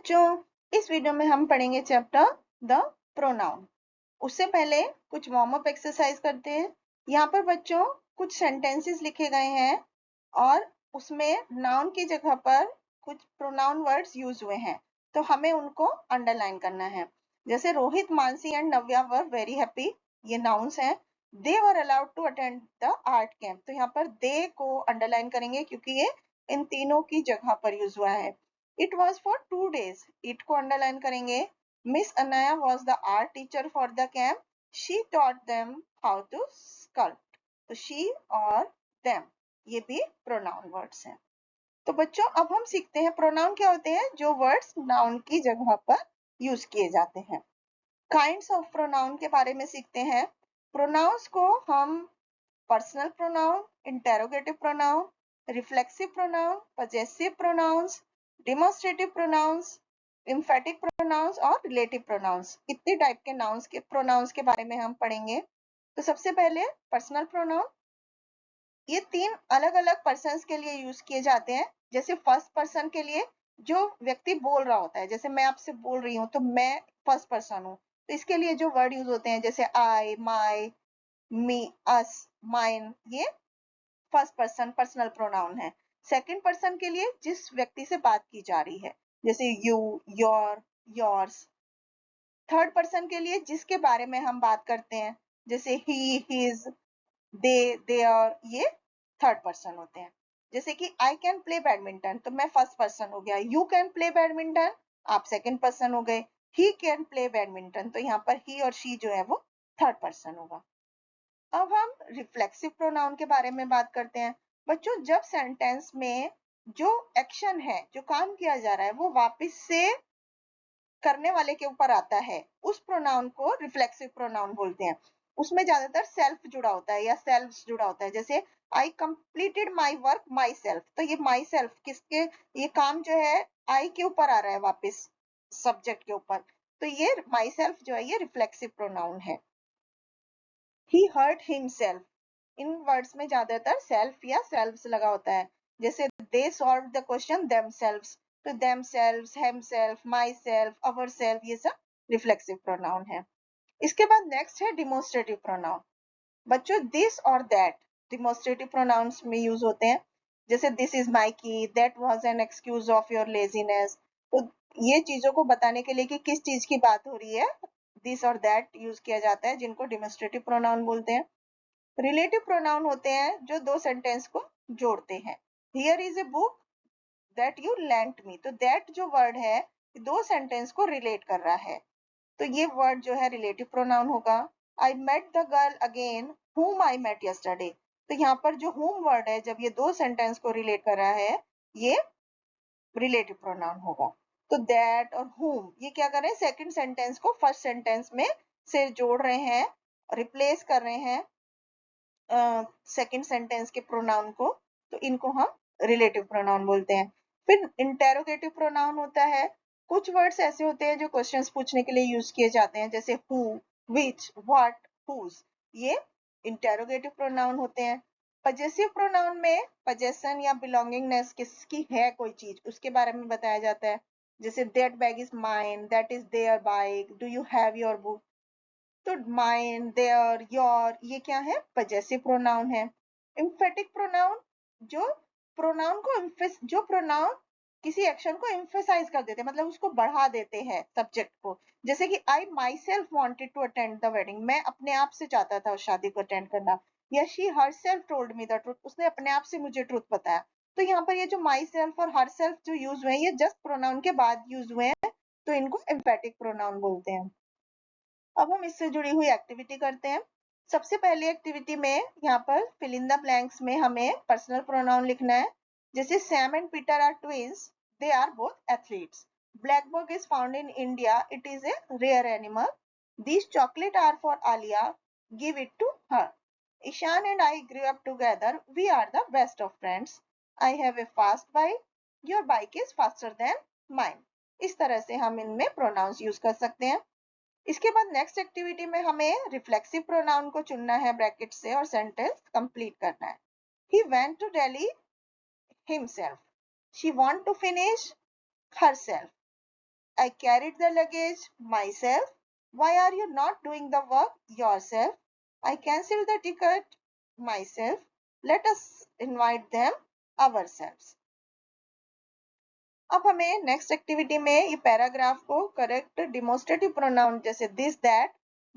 बच्चों, इस वीडियो में हम पढ़ेंगे चैप्टर द प्रोनाउन। उससे पहले कुछ वार्म अप एक्सरसाइज करते हैं। यहाँ पर बच्चों कुछ सेंटेंसेस लिखे गए हैं और उसमें नाउन की जगह पर कुछ प्रोनाउन वर्ड्स यूज हुए हैं, तो हमें उनको अंडरलाइन करना है। जैसे Rohit, Mansi and Navya were very happy, ये नाउन्स हैं। They were allowed to attend the art camp, तो यहाँ पर दे को अंडरलाइन करेंगे क्योंकि ये इन तीनों की जगह पर यूज हुआ है। It was for 2 days. It को अंडरलाइन करेंगे। Miss Anaya was the art teacher for the camp. She taught them how to sculpt. तो she और them ये भी प्रोनाउन वर्ड्स हैं। तो बच्चों अब हम सीखते हैं प्रोनाउन क्या होते हैं, जो वर्ड्स नाउन की जगह पर यूज किए जाते हैं। काइंड्स ऑफ प्रोनाउन के बारे में सीखते हैं। प्रोनाउंस को हम personal pronoun, interrogative pronoun, reflexive pronoun, possessive pronouns, demonstrative pronouns, emphatic pronouns और रिलेटिव प्रोनाउंस, इतने टाइप के नाउन्स के प्रोनाउंस के बारे में हम पढ़ेंगे। तो सबसे पहले पर्सनल प्रोनाउन, ये 3 अलग अलग पर्सन्स के लिए यूज किए जाते हैं। जैसे फर्स्ट पर्सन के लिए जो व्यक्ति बोल रहा होता है, जैसे मैं आपसे बोल रही हूँ तो मैं फर्स्ट पर्सन हूँ, तो इसके लिए जो वर्ड यूज होते हैं जैसे आई, माई, मी, अस, माइन, ये फर्स्ट पर्सन पर्सनल प्रोनाउन है। सेकंड पर्सन के लिए जिस व्यक्ति से बात की जा रही है, जैसे you, your, yours. Third person के लिए जिसके बारे में हम बात करते हैं, जैसे ही, हिज, दे, देयर, ये थर्ड पर्सन होते हैं। जैसे कि आई कैन प्ले बैडमिंटन, तो मैं फर्स्ट पर्सन हो गया। यू कैन प्ले बैडमिंटन, आप सेकंड पर्सन हो गए। ही कैन प्ले बैडमिंटन, तो यहाँ पर ही और शी जो है वो थर्ड पर्सन होगा। अब हम रिफ्लेक्सिव प्रोनाउन के बारे में बात करते हैं। बच्चों जब सेंटेंस में जो एक्शन है, जो काम किया जा रहा है, वो वापस से करने वाले के ऊपर आता है, उस प्रोनाउन को रिफ्लेक्सिव प्रोनाउन बोलते हैं। उसमें ज्यादातर सेल्फ जुड़ा होता है या सेल्फ जुड़ा होता है। जैसे I completed my work my self, तो ये माई सेल्फ किसके, ये काम जो है आई के ऊपर आ रहा है वापस सब्जेक्ट के ऊपर, तो ये माई सेल्फ जो है ये रिफ्लेक्सिव प्रोनाउन है। He hurt himself, in words में ज्यादातर सेल्फ या सेल्व्स लगा होता है। जैसे they solve the question themselves, तो themselves, himself, myself, ourself, ये सब रिफ्लेक्सिव प्रोनाउन है। इसके बाद नेक्स्ट है डिमोन्स्ट्रेटिव प्रोनाउन। बच्चों दिस और दैट डिमोन्स्ट्रेटिव प्रोनाउंस में यूज होते हैं। जैसे दिस इज माई की, that was an excuse of your laziness, तो ये चीजों को बताने के लिए कि किस चीज की बात हो रही है, दिस और दैट यूज किया जाता है, जिनको डिमोन्स्ट्रेटिव प्रोनाउन बोलते हैं। रिलेटिव प्रोनाउन होते हैं जो दो सेंटेंस को जोड़ते हैं। Here is a book that you lent me, तो दैट जो वर्ड है दो सेंटेंस को रिलेट कर रहा है, तो ये वर्ड जो है रिलेटिव प्रोनाउन होगा। I met the girl again whom I met yesterday, तो यहाँ पर जो whom वर्ड है, जब ये दो सेंटेंस को रिलेट कर रहा है, ये रिलेटिव प्रोनाउन होगा। तो दैट और whom ये क्या कर रहे हैं, सेकंड सेंटेंस को फर्स्ट सेंटेंस में से जोड़ रहे हैं, रिप्लेस कर रहे हैं सेकंड सेंटेंस के प्रोनाउन को, तो इनको हम रिलेटिव प्रोनाउन बोलते हैं। फिर इंटेरोगेटिव प्रोनाउन होता है। कुछ वर्ड्स ऐसे होते हैं जो क्वेश्चंस पूछने के लिए यूज किए जाते हैं, जैसे हु, विच, व्हाट, हुज, ये इंटेरोगेटिव प्रोनाउन होते हैं। पजेसिव प्रोनाउन में पजेशन या बिलोंगिंगनेस, किसकी है कोई चीज, उसके बारे में बताया जाता है। जैसे that bag is mine, that is their bike, do you have your book, तो माइन, देयर, योर, ये क्या है, पजेसिव प्रोनाउन है। एम्फेटिक प्रोनाउन, जो प्रोनाउन को जो प्रोनाउन किसी एक्शन को एम्फेसाइज कर देते हैं, मतलब उसको बढ़ा देते हैं सब्जेक्ट को। जैसे कि I myself wanted to attend the wedding, मैं अपने आप से चाहता था उस शादी को अटेंड करना। या she her self told me the truth, उसने अपने आप से मुझे ट्रूथ बताया। तो यहाँ पर ये जो माई सेल्फ और हर सेल्फ जो यूज हुए हैं, ये जस्ट प्रोनाउन के बाद यूज हुए हैं, तो इनको एम्फेटिक प्रोनाउन बोलते हैं। अब हम इससे जुड़ी हुई एक्टिविटी करते हैं। सबसे पहली एक्टिविटी में यहाँ पर फिल इन द ब्लैंक्स में हमें पर्सनल प्रोनाउन लिखना है। जैसे Sam and Peter are twins, they are both athletes. Black buck is found in India, it is a rare animal. These chocolate are for Alia, give it to her. Ishan and I grew up together, we are the best of friends. I have a fast bike, your bike is faster than mine. इस तरह से हम इनमें pronounce use कर सकते हैं। इसके बाद नेक्स्ट एक्टिविटी में हमें रिफ्लेक्सिव प्रोनाउन को चुनना है ब्रैकेट से और सेंटेंस कंप्लीट करना है। He went to Delhi himself. She want to finish herself. I carried the luggage myself. Why are you not doing the work yourself? I cancelled the ticket myself. Let us invite them ourselves. अब हमें next activity में ये paragraph को correct demonstrative pronoun जैसे this that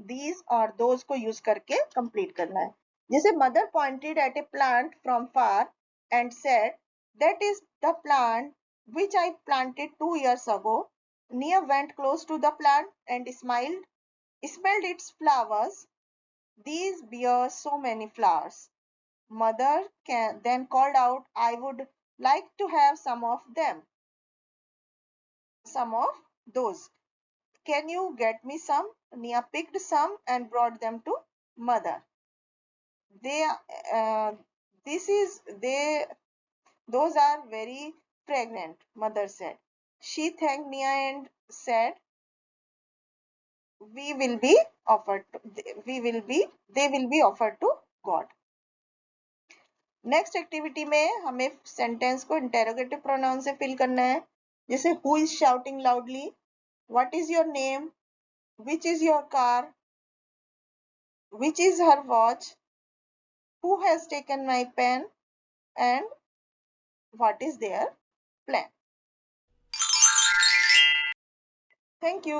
these और those को use करके complete करना है. जैसे mother pointed eight A plant from far and said that is the plant which I planted 2 years ago. Nia went close to the plant and smelled its flowers. These bear so many flowers. Mother then called out, I would like to have some of them. Some of those. Can you get me some? Nia picked some and brought them to mother. They, this is they. Those are very fragrant, mother said. She thanked Nia and said, we will be offered to, they will be offered to God. Next activity में हमें sentence को interrogative pronoun से fill करना है. जैसे who is shouting loudly, what is your name, which is your car, which is her watch, who has taken my pen, and what is their plan. Thank you.